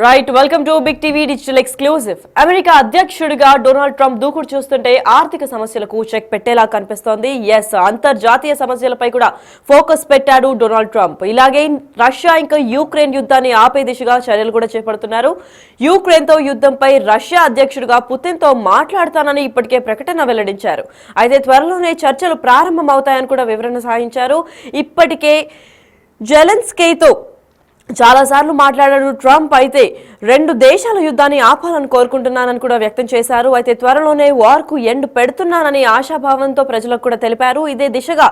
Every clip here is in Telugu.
Right welcome to Big TV digital exclusive. America అధ్యక్షుడిగా డొనాల్డ్ ట్రంప్ దూకుడు చూస్తుంటే ఆర్థిక సమస్యలకు చెక్ పెట్టేలా కనిపిస్తోంది. అంతర్జాతీయ సమస్యలపై కూడా ఫోకస్ పెట్టాడు డొనాల్డ్ ట్రంప్. ఇలాగే రష్యా ఇంకా యుక్రెయిన్ యుద్ధాన్ని ఆపే దిశగా చర్యలు కూడా చేపడుతున్నారు. యుక్రెయిన్ తో యుద్ధంపై రష్యా అధ్యక్షుడిగా పుతిన్ తో మాట్లాడతానని ఇప్పటికే ప్రకటన వెల్లడించారు. అయితే త్వరలోనే చర్చలు ప్రారంభమవుతాయని కూడా వివరణ సాగించారు. ఇప్పటికే జెలెన్స్కీతో చాలా సార్లు మాట్లాడారు ట్రంప్. అయితే రెండు దేశాల యుద్ధాన్ని ఆపాలని కోరుకుంటున్నానని కూడా వ్యక్తం చేశారు. అయితే త్వరలోనే వార్ కు ఎండ్ పెడుతున్నానని ఆశాభావంతో ప్రజలకు కూడా తెలిపారు. ఇదే దిశగా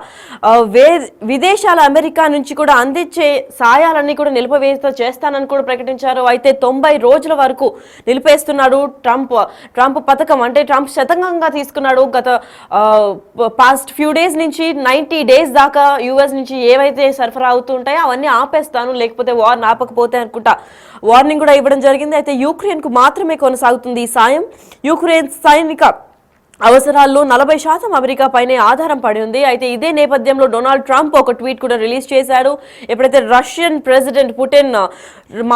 విదేశాల అమెరికా నుంచి కూడా అందించే సాయాలన్నీ కూడా నిలిపివేత చేస్తానని కూడా ప్రకటించారు. అయితే 90 రోజుల వరకు నిలిపేస్తున్నాడు ట్రంప్ పథకం. అంటే ట్రంప్ శతంగా తీసుకున్నాడు. గత పాస్ట్ ఫ్యూ డేస్ నుంచి 90 డేస్ దాకా యుఎస్ నుంచి ఏవైతే సరఫరా అవుతుంటాయో అవన్నీ ఆపేస్తాను, లేకపోతే వార్ ఆపకపోతే అనుకుంటా వార్నింగ్ కూడా ఇవ్వడం జరిగింది. అయితే యుక్రెయిన్ కు మాత్రమే కొనసాగుతుంది ఈ సాయం. యుక్రెయిన్ సైనిక అవసరాల్లో 40% అమెరికా పైనే ఆధారం పడి ఉంది. అయితే ఇదే నేపథ్యంలో డొనాల్డ్ ట్రంప్ ఒక ట్వీట్ కూడా రిలీజ్ చేశాడు. ఎప్పుడైతే రష్యన్ ప్రెసిడెంట్ పుటిన్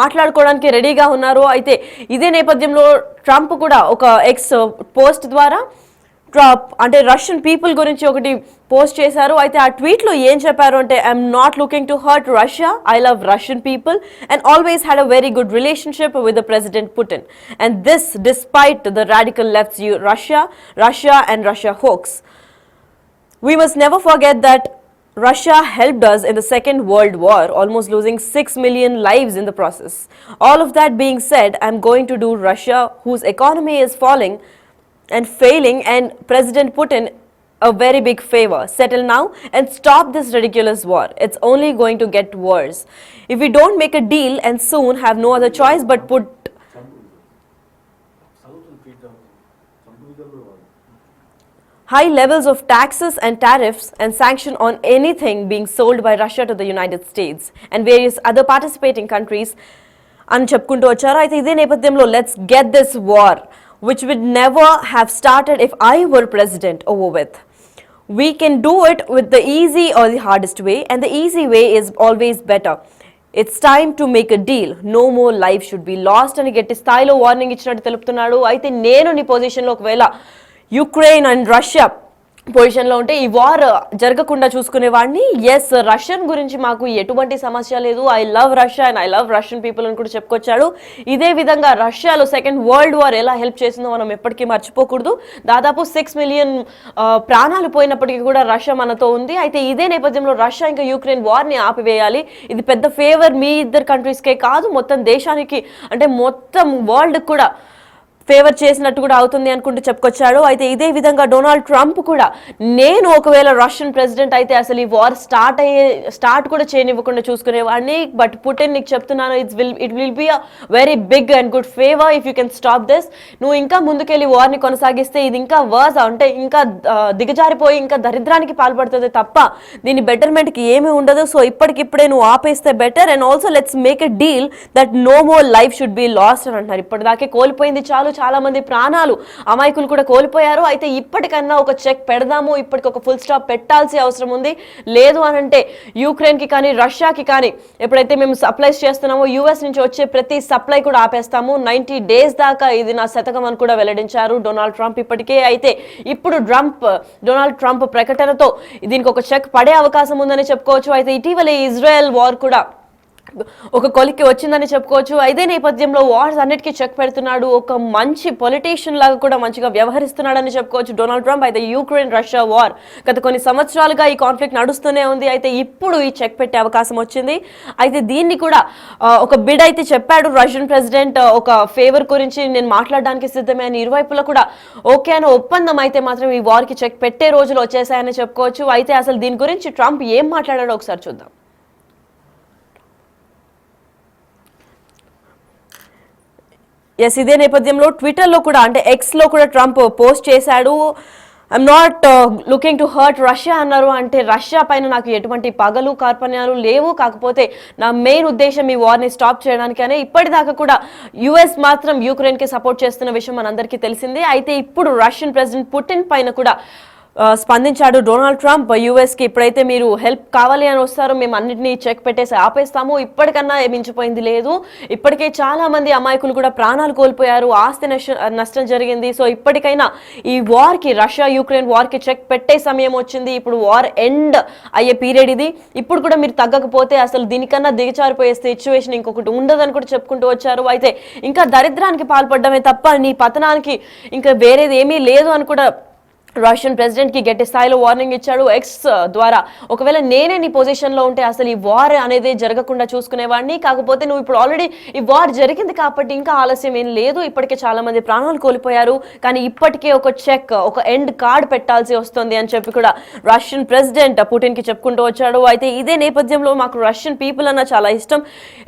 మాట్లాడుకోవడానికి రెడీగా ఉన్నారో, అయితే ఇదే నేపథ్యంలో ట్రంప్ కూడా ఒక ఎక్స్ పోస్ట్ ద్వారా అంటే రష్యన్ పీపుల్ గురించి ఒకటి పోస్ట్ చేశారు. అయితే ఆ ట్వీట్ లో ఏం చెప్పారు అంటే, I'm not looking to hurt Russia, I love Russian people and always had a very good relationship with the president Putin and this despite the radical left's Russia and Russia hoax. We must never forget that Russia helped us in the Second World War, almost losing 6 million lives in the process. All of that being said, I'm going to do Russia, whose economy is falling and failing, and President Putin a very big favor. Settle now and stop this ridiculous war. It's only going to get worse. If we don't make a deal and soon have no other choice but put high levels of taxes and tariffs and sanction on anything being sold by Russia to the United States and various other participating countries అని చెప్పుకుంటూ వచ్చారు. అయితే ఇదే నేపథ్యంలో let's get this war which would never have started if I were president over with. We can do it with the easy or the hardest way, and the easy way is always better. It's time to make a deal. No more life should be lost అని గట్టి స్థాయిలో వార్నింగ్ ఇచ్చినట్టు తెలుపుతున్నాడు. అయితే నేను నీ పొజిషన్లో ఒకవేళ యుక్రెయిన్ అండ్ రష్యా పొజిషన్లో ఉంటే ఈ వార్ జరగకుండా చూసుకునేవాడిని. రష్యన్ గురించి మాకు ఎటువంటి సమస్య లేదు, I love Russia and I love Russian people అని కూడా చెప్పుకొచ్చాడు. ఇదే విధంగా రష్యాలో సెకండ్ వరల్డ్ వార్ ఎలా హెల్ప్ చేసిందో మనం ఎప్పటికీ మర్చిపోకూడదు. దాదాపు 6 మిలియన్ ప్రాణాలు పోయినప్పటికీ కూడా రష్యా మనతో ఉంది. అయితే ఇదే నేపథ్యంలో రష్యా ఇంకా యుక్రెయిన్ వార్ని ఆపివేయాలి. ఇది పెద్ద ఫేవర్ మీ ఇద్దరు కంట్రీస్కే కాదు, మొత్తం దేశానికి, అంటే మొత్తం వరల్డ్ కూడా ఫేవర్ చేసినట్టు కూడా అవుతుంది అనుకుంటూ చెప్పుకొచ్చాడు. అయితే ఇదే విధంగా డొనాల్డ్ ట్రంప్ కూడా, నేను ఒకవేళ రష్యన్ ప్రెసిడెంట్ అయితే అసలు ఈ వార్ స్టార్ట్ కూడా చేయనివ్వకుండా చూసుకునేవాడిని. బట్ పుటిన్ నీకు చెప్తున్నాను, it will be a very big and good favour if you can stop this. నువ్వు ఇంకా ముందుకెళ్ళి వార్ని కొనసాగిస్తే ఇది ఇంకా వర్స్, అంటే ఇంకా దిగజారిపోయి ఇంకా దరిద్రానికి పాల్పడుతుంది తప్ప దీని బెటర్మెంట్కి ఏమీ ఉండదు. సో ఇప్పటికిప్పుడే నువ్వు ఆపేస్తే better. And also let's make a deal that no more life should be lost అని అంటున్నారు. ఇప్పటిదాకే కోల్పోయింది చాలు, చాలా మంది ప్రాణాలు అమాయకులు కూడా కోల్పోయారు. అయితే ఇప్పటికన్నా ఒక చెక్ పెడదాము, ఇప్పటికి ఒక ఫుల్ స్టాప్ పెట్టాల్సిన అవసరం ఉంది. లేదు అని అంటే యుక్రెయిన్ కి కానీ రష్యాకి కానీ ఎప్పుడైతే మేము సప్లైస్ చేస్తున్నామో యుఎస్ నుంచి వచ్చే ప్రతి సప్లై కూడా ఆపేస్తాము. 90 డేస్ దాకా ఇది నా శతకం అని కూడా వెల్లడించారు డొనాల్డ్ ట్రంప్ ఇప్పటికే. అయితే ఇప్పుడు డొనాల్డ్ ట్రంప్ ప్రకటనతో దీనికి ఒక చెక్ పడే అవకాశం ఉందని చెప్పుకోవచ్చు. అయితే ఇటీవల ఇజ్రాయెల్ వార్ కూడా ఒక కొలిక్కి వచ్చిందని చెప్పుకోవచ్చు. ఇదే నేపథ్యంలో వార్స్ అన్నిటికీ చెక్ పెడుతున్నాడు. ఒక మంచి పొలిటీషియన్ లాగా కూడా మంచిగా వ్యవహరిస్తున్నాడని చెప్పుకోవచ్చు డొనాల్డ్ ట్రంప్. అయితే యుక్రెయిన్ రష్యా వార్ గత కొన్ని సంవత్సరాలుగా ఈ కాన్ఫ్లిక్ట్ నడుస్తూనే ఉంది. అయితే ఇప్పుడు ఈ చెక్ పెట్టే అవకాశం వచ్చింది. అయితే దీన్ని కూడా ఒక బిడ్ అయితే చెప్పాడు రష్యన్ ప్రెసిడెంట్. ఒక ఫేవర్ గురించి నేను మాట్లాడడానికి సిద్ధమే అని ఇరువైపులా కూడా ఓకే అని ఒప్పందం అయితే మాత్రం ఈ వార్కి చెక్ పెట్టే రోజులు వచ్చేసాయని చెప్పుకోవచ్చు. అయితే అసలు దీని గురించి ట్రంప్ ఏం మాట్లాడాడో ఒకసారి చూద్దాం. ఇదే నేపథ్యంలో ట్విట్టర్లో కూడా, అంటే ఎక్స్లో కూడా ట్రంప్ పోస్ట్ చేశాడు. I'm not looking to hurt Russia అన్నారు. అంటే రష్యా పైన నాకు ఎటువంటి పగలు కార్పణ్యాలు లేవు, కాకపోతే నా మెయిన్ ఉద్దేశం ఈ వార్ని స్టాప్ చేయడానికనే. ఇప్పటిదాకా కూడా యుఎస్ మాత్రం యుక్రెయిన్కి సపోర్ట్ చేస్తున్న విషయం మనందరికీ తెలిసిందే. అయితే ఇప్పుడు రష్యన్ ప్రెసిడెంట్ పుటిన్ పైన కూడా స్పందించాడు డొనాల్డ్ ట్రంప్. యూఎస్కి ఇప్పుడైతే మీరు హెల్ప్ కావాలి అని వస్తారో మేము అన్నింటినీ చెక్ పెట్టేసి ఆపేస్తాము, ఇప్పటికన్నా మించిపోయింది లేదు, ఇప్పటికే చాలా మంది అమాయకులు కూడా ప్రాణాలు కోల్పోయారు, ఆస్తి నష్టం జరిగింది, సో ఇప్పటికైనా ఈ వార్కి, రష్యా యుక్రెయిన్ వార్కి చెక్ పెట్టే సమయం వచ్చింది, ఇప్పుడు వార్ ఎండ్ అయ్యే పీరియడ్ ఇది, ఇప్పుడు కూడా మీరు తగ్గకపోతే అసలు దీనికన్నా దిగజారిపోయే సిచ్యువేషన్ ఇంకొకటి ఉండదని కూడా చెప్పుకుంటూ వచ్చారు. అయితే ఇంకా దరిద్రానికి పాల్పడమే తప్ప నీ పతనానికి ఇంకా వేరేది ఏమీ లేదు అని కూడా రష్యన్ ప్రెసిడెంట్ కి గట్టి స్థాయిలో వార్నింగ్ ఇచ్చాడు ఎక్స్ ద్వారా. ఒకవేళ నేనే నీ పొజిషన్ లో ఉంటే అసలు ఈ వార్ అనేది జరగకుండా చూసుకునేవాడిని, కాకపోతే నువ్వు ఇప్పుడు ఆల్రెడీ ఈ వార్ జరిగింది కాబట్టి ఇంకా ఆలస్యం ఏం లేదు, ఇప్పటికే చాలా మంది ప్రాణాలు కోల్పోయారు, కానీ ఇప్పటికే ఒక చెక్, ఒక ఎండ్ కార్డ్ పెట్టాల్సి వస్తుంది అని చెప్పి కూడా రష్యన్ ప్రెసిడెంట్ పుటిన్ కి చెప్పుకుంటూ వచ్చాడు. అయితే ఇదే నేపథ్యంలో మాకు రష్యన్ పీపుల్ అన్న చాలా ఇష్టం,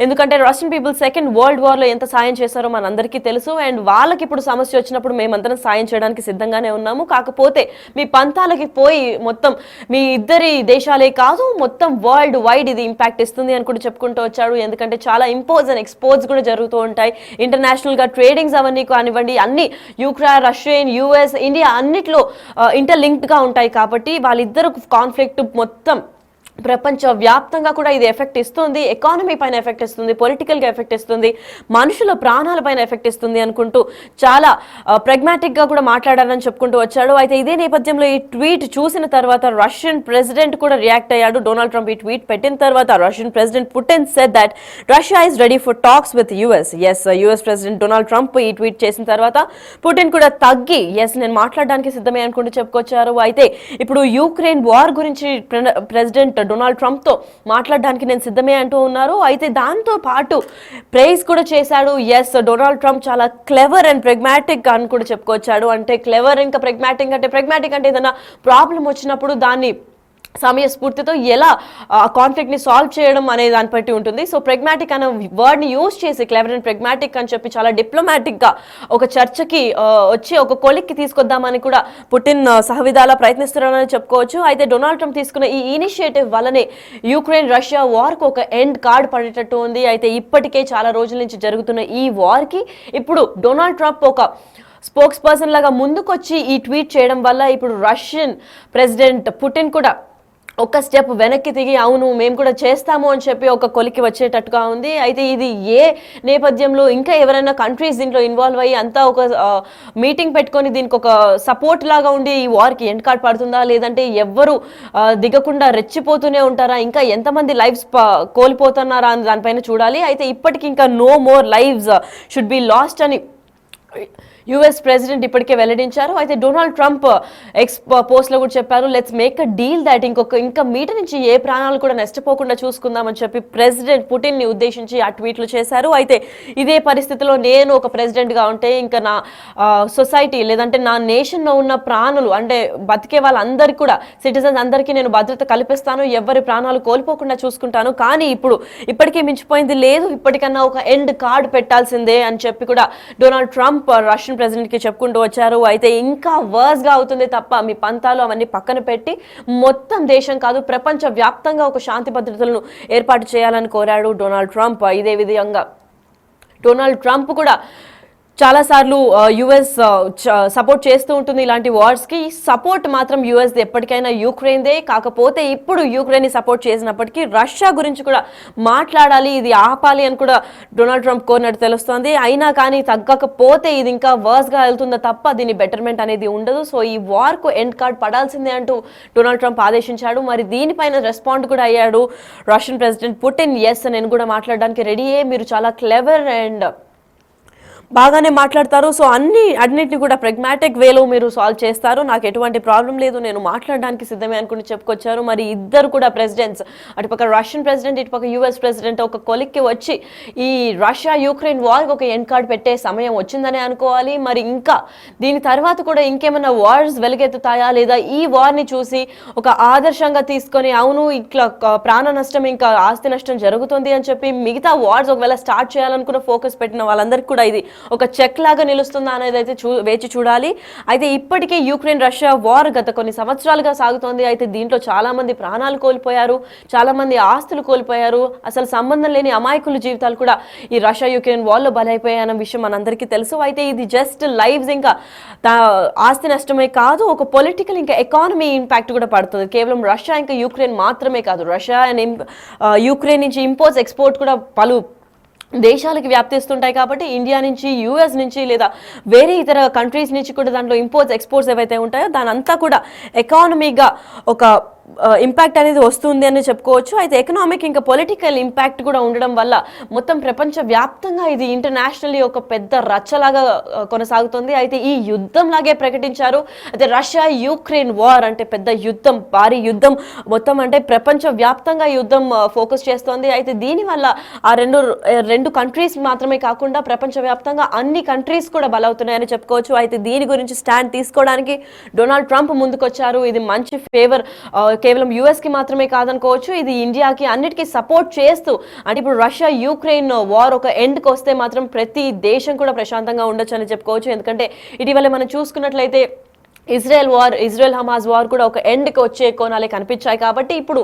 ఎందుకంటే Russian people second world war లో ఎంత సాయం చేశారో మనందరికీ తెలుసు, అండ్ వాళ్ళకి ఇప్పుడు సమస్య వచ్చినప్పుడు మేమందరం సాయం చేయడానికి సిద్ధంగానే ఉన్నాము, కాకపోతే మీ పంతాలకి పోయి మొత్తం మీ ఇద్దరి దేశాలే కాదు మొత్తం వరల్డ్ వైడ్ ఇది ఇంపాక్ట్ ఇస్తుంది అని కూడా చెప్పుకుంటూ వచ్చాడు. ఎందుకంటే చాలా ఇంపోజ్ అండ్ ఎక్స్పోజ్ కూడా జరుగుతూ ఉంటాయి ఇంటర్నేషనల్ గా, ట్రేడింగ్స్ అవన్నీ కానివ్వండి, అన్ని యుక్రెయిన్, రష్యన్, యుఎస్, ఇండియా అన్నిట్లో ఇంటర్లింక్డ్ గా ఉంటాయి కాబట్టి వాళ్ళిద్దరు కాన్ఫ్లిక్ట్ మొత్తం ప్రపంచ వ్యాప్తంగా కూడా ఇది ఎఫెక్ట్ ఇస్తుంది, ఎకానమీ పైన ఎఫెక్ట్ ఇస్తుంది, పొలిటికల్గా ఎఫెక్ట్ ఇస్తుంది, మనుషుల ప్రాణాల పైన ఎఫెక్ట్ ఇస్తుంది అనుకుంటూ చాలా ప్రెగ్మాటిక్గా కూడా మాట్లాడారని చెప్పుకుంటూ వచ్చాడు. అయితే ఇదే నేపథ్యంలో ఈ ట్వీట్ చూసిన తర్వాత రష్యన్ ప్రెసిడెంట్ కూడా రియాక్ట్ అయ్యాడు. డొనాల్డ్ ట్రంప్ ఈ ట్వీట్ పెట్టిన తర్వాత Russian president Putin said that Russia is ready for tax with US. US president Donald Trump ఈ ట్వీట్ చేసిన తర్వాత పుటిన్ కూడా తగ్గి నేను మాట్లాడడానికి సిద్ధమే అనుకుంటూ చెప్పుకొచ్చారు. అయితే ఇప్పుడు యుక్రెయిన్ వార్ గురించి ప్రెసిడెంట్ డొనాల్డ్ ట్రంప్ తో మాట్లాడడానికి నేను సిద్ధమే అంటూ ఉన్నారు. అయితే దాంతో పాటు ప్రైజ్ కూడా చేశాడు. డొనాల్డ్ ట్రంప్ చాలా క్లెవర్ అండ్ ప్రెగ్మాటిక్ అని కూడా చెప్పుకొచ్చాడు. అంటే క్లెవర్ ఇంకా ప్రెగ్మాటిక్ అంటే ఏదైనా ప్రాబ్లం వచ్చినప్పుడు దాన్ని సమయస్ఫూర్తితో ఎలా కాన్ఫ్లిక్ట్ ని సాల్వ్ చేయడం అనే దాన్ని బట్టి ఉంటుంది. సో ప్రెగ్మాటిక్ అనే వర్డ్ ని యూజ్ చేసి క్లెవర్ అండ్ ప్రెగ్మాటిక్ అని చెప్పి చాలా డిప్లొమాటిక్ గా ఒక చర్చకి వచ్చి ఒక కొలిక్కి తీసుకొద్దామని కూడా పుటిన్ సహవిధాలా ప్రయత్నిస్తున్నారని చెప్పుకోవచ్చు. అయితే డొనాల్డ్ ట్రంప్ తీసుకున్న ఈ ఇనిషియేటివ్ వల్లనే యుక్రెయిన్ రష్యా వార్ కు ఒక ఎండ్ కార్డ్ పడేటట్టు ఉంది. అయితే ఇప్పటికే చాలా రోజుల నుంచి జరుగుతున్న ఈ వార్ కి ఇప్పుడు డొనాల్డ్ ట్రంప్ ఒక స్పోక్స్ పర్సన్ లాగా ముందుకొచ్చి ఈ ట్వీట్ చేయడం వల్ల ఇప్పుడు రష్యన్ ప్రెసిడెంట్ పుటిన్ కూడా ఒక స్టెప్ వెనక్కి దిగి అవును మేము కూడా చేస్తాము అని చెప్పి ఒక కొలికి వచ్చేటట్టుగా ఉంది. అయితే ఇది ఏ నేపథ్యంలో ఇంకా ఎవరైనా కంట్రీస్ దీంట్లో ఇన్వాల్వ్ అయ్యి అంతా ఒక మీటింగ్ పెట్టుకొని దీనికి ఒక సపోర్ట్ లాగా ఉండి ఈ వార్కి ఎండ్ కార్డ్ పడుతుందా, లేదంటే ఎవ్వరు దిగకుండా రెచ్చిపోతూనే ఉంటారా, ఇంకా ఎంతమంది లైఫ్స్ కోల్పోతున్నారా అని దానిపైన చూడాలి. అయితే ఇప్పటికి ఇంకా no more lives should be lost అని యుఎస్ ప్రెసిడెంట్ ఇప్పటికే వెల్లడించారు. అయితే డొనాల్డ్ ట్రంప్ ఎక్స్ పోస్ట్ లో కూడా చెప్పారు, let's make a deal that ఇంకా మీట నుంచి ఏ ప్రాణాలు కూడా నష్టపోకుండా చూసుకుందామని చెప్పి ప్రెసిడెంట్ పుటిన్ ని ఉద్దేశించి ఆ ట్వీట్లు చేశారు. అయితే ఇదే పరిస్థితిలో నేను ఒక ప్రెసిడెంట్ గా ఉంటే ఇంకా నా సొసైటీ లేదంటే నా నేషన్ లో ఉన్న ప్రాణులు అంటే బతికే వాళ్ళందరికీ కూడా సిటిజన్స్ అందరికీ నేను భద్రత కల్పిస్తాను, ఎవరి ప్రాణాలు కోల్పోకుండా చూసుకుంటాను, కానీ ఇప్పటికే మించిపోయింది లేదు, ఇప్పటికన్నా ఒక ఎండ్ కార్డ్ పెట్టాల్సిందే అని చెప్పి కూడా డొనాల్డ్ ట్రంప్ రష్యన్ ప్రెసిడెంట్ కి చెప్పుకుంటూ వచ్చారు. అయితే ఇంకా వర్స్ గా అవుతుంది తప్ప మీ పంతాలు అవన్నీ పక్కన పెట్టి మొత్తం దేశం కాదు ప్రపంచ వ్యాప్తంగా ఒక శాంతి భద్రతలను ఏర్పాటు చేయాలని కోరాడు డొనాల్డ్ ట్రంప్. ఇదే విధంగా డొనాల్డ్ ట్రంప్ కూడా చాలాసార్లు యుఎస్ సపోర్ట్ చేస్తూ ఉంటుంది ఇలాంటి వార్స్కి. సపోర్ట్ మాత్రం యుఎస్ ఎప్పటికైనా యుక్రెయిన్దే, కాకపోతే ఇప్పుడు యుక్రెయిన్ని సపోర్ట్ చేసినప్పటికీ రష్యా గురించి కూడా మాట్లాడాలి, ఇది ఆపాలి అని కూడా డొనాల్డ్ ట్రంప్ కోరినట్టు తెలుస్తోంది. అయినా కానీ తగ్గకపోతే ఇది ఇంకా వర్స్గా వెళ్తుందో తప్ప దీని బెటర్మెంట్ అనేది ఉండదు. సో ఈ వార్కు ఎండ్ కార్డ్ పడాల్సిందే అంటూ డొనాల్డ్ ట్రంప్ ఆదేశించాడు. మరి దీనిపైన రెస్పాండ్ కూడా అయ్యాడు రష్యన్ ప్రెసిడెంట్ పుటిన్. నేను కూడా మాట్లాడడానికి రెడీయే, మీరు చాలా క్లెవర్ అండ్ బాగానే మాట్లాడతారు, సో అన్నిటిని కూడా ప్రెగ్మాటిక్ వేలో మీరు సాల్వ్ చేస్తారు, నాకు ఎటువంటి ప్రాబ్లం లేదు, నేను మాట్లాడడానికి సిద్ధమే అనుకుని చెప్పుకొచ్చారు. మరి ఇద్దరు కూడా ప్రెసిడెంట్స్, అటుపక్క రష్యన్ ప్రెసిడెంట్ ఇటుపక్క యుఎస్ ప్రెసిడెంట్ ఒక కొలిక్కి వచ్చి ఈ రష్యా యుక్రెయిన్ వార్కి ఒక ఎండ్ కార్డ్ పెట్టే సమయం వచ్చిందని అనుకోవాలి. మరి ఇంకా దీని తర్వాత కూడా ఇంకేమైనా వార్స్ వెలుగెత్తుతాయా లేదా ఈ వార్ని చూసి ఒక ఆదర్శంగా తీసుకొని అవును ఇట్లా ప్రాణ నష్టం ఇంకా ఆస్తి నష్టం జరుగుతుంది అని చెప్పి మిగతా వార్స్ ఒకవేళ స్టార్ట్ చేయాలనుకున్న ఫోకస్ పెట్టిన వాళ్ళందరికీ కూడా ఇది ఒక చెక్ లాగా నిలుస్తుందా అనేది అయితే వేచి చూడాలి. అయితే ఇప్పటికే యుక్రెయిన్ రష్యా వార్ గత కొన్ని సంవత్సరాలుగా సాగుతోంది. అయితే దీంట్లో చాలా మంది ప్రాణాలు కోల్పోయారు, చాలా మంది ఆస్తులు కోల్పోయారు, అసలు సంబంధం లేని అమాయకుల జీవితాలు కూడా ఈ రష్యా యుక్రెయిన్ వార్లో బలైపోయాయన్న విషయం మనందరికీ తెలుసు. అయితే ఇది జస్ట్ లైవ్స్ ఇంకా ఆస్తి నష్టమే కాదు, ఒక పొలిటికల్ ఇంకా ఎకానమీ ఇంపాక్ట్ కూడా పడుతుంది. కేవలం రష్యా ఇంకా యుక్రెయిన్ మాత్రమే కాదు, రష్యా అండ్ యుక్రెయిన్ నుంచి ఇంపోర్ట్స్ ఎక్స్పోర్ట్ కూడా పలు దేశాలకి వ్యాప్తిస్తుంటాయి. కాబట్టి ఇండియా నుంచి, యూఎస్ నుంచి లేదా వేరే ఇతర కంట్రీస్ నుంచి కూడా దాంట్లో ఇంపోర్ట్స్ ఎక్స్పోర్ట్స్ ఏవైతే ఉంటాయో దాని అంతా కూడా ఎకానమీగా ఒక ఇంపాక్ట్ అనేది వస్తుంది అని చెప్పుకోవచ్చు. అయితే ఎకనామిక్ ఇంకా పొలిటికల్ ఇంపాక్ట్ కూడా ఉండడం వల్ల మొత్తం ప్రపంచ వ్యాప్తంగా ఇది ఇంటర్నేషనల్లీ ఒక పెద్ద రచ్చలాగా కొనసాగుతుంది. అయితే ఈ యుద్ధం లాగే ప్రకటించారు. అయితే రష్యా యుక్రెయిన్ వార్ అంటే పెద్ద యుద్ధం, భారీ యుద్ధం, మొత్తం అంటే ప్రపంచ వ్యాప్తంగా యుద్ధం ఫోకస్ చేస్తోంది. అయితే దీనివల్ల ఆ రెండు కంట్రీస్ మాత్రమే కాకుండా ప్రపంచ వ్యాప్తంగా అన్ని కంట్రీస్ కూడా బలవుతున్నాయని చెప్పుకోవచ్చు. అయితే దీని గురించి స్టాండ్ తీసుకోవడానికి డొనాల్డ్ ట్రంప్ ముందుకొచ్చారు. ఇది మంచి ఫేవర్ కేవలం యుఎస్ కి మాత్రమే కాదనుకోవచ్చు, ఇది ఇండియాకి అన్నిటికీ సపోర్ట్ చేస్తూ, అంటే ఇప్పుడు రష్యా యుక్రెయిన్ వార్ ఒక ఎండ్కి వస్తే మాత్రం ప్రతి దేశం కూడా ప్రశాంతంగా ఉండొచ్చు అని చెప్పుకోవచ్చు. ఎందుకంటే ఇటీవల మనం చూసుకున్నట్లయితే ఇజ్రాయెల్ హమాస్ వార్ కూడా ఒక ఎండ్కి వచ్చే కోణాలే కనిపించాయి. కాబట్టి ఇప్పుడు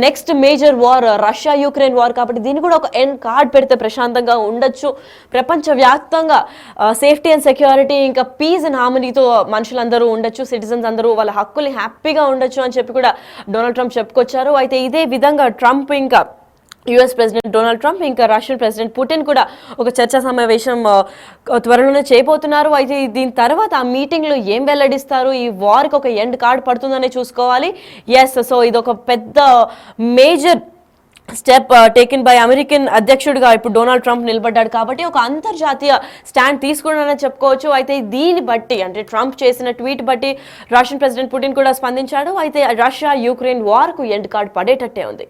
next major war Russia Ukraine war, కాబట్టి దీన్ని కూడా ఒక ఎండ్ కార్డ్ పెడితే ప్రశాంతంగా ఉండొచ్చు. ప్రపంచవ్యాప్తంగా సేఫ్టీ అండ్ సెక్యూరిటీ ఇంకా పీస్ అండ్ హార్మనీతో మనుషులందరూ ఉండొచ్చు, సిటిజన్స్ అందరూ వాళ్ళ హక్కుల్ని హ్యాపీగా ఉండొచ్చు అని చెప్పి కూడా డొనాల్డ్ ట్రంప్ చెప్పుకొచ్చారు. అయితే ఇదే విధంగా ట్రంప్ ఇంకా యుఎస్ ప్రెసిడెంట్ డొనాల్డ్ ట్రంప్ ఇంకా రష్యన్ ప్రెసిడెంట్ పుటిన్ కూడా ఒక చర్చా సమావేశం త్వరలోనే చేయబోతున్నారు. అయితే దీని తర్వాత ఆ మీటింగ్లో ఏం వెల్లడిస్తారు, ఈ వార్కి ఒక ఎండ్ కార్డ్ పడుతుందనే చూసుకోవాలి. సో ఇది ఒక పెద్ద major step taken by American అధ్యక్షుడిగా ఇప్పుడు డొనాల్డ్ ట్రంప్ నిలబడ్డాడు. కాబట్టి ఒక అంతర్జాతీయ స్టాండ్ తీసుకున్నాడని చెప్పుకోవచ్చు. అయితే దీన్ని బట్టి, అంటే ట్రంప్ చేసిన ట్వీట్ బట్టి రష్యన్ ప్రెసిడెంట్ పుటిన్ కూడా స్పందించాడు. అయితే రష్యా యుక్రెయిన్ వార్కు ఎండ్ కార్డ్ పడేటట్టే ఉంది.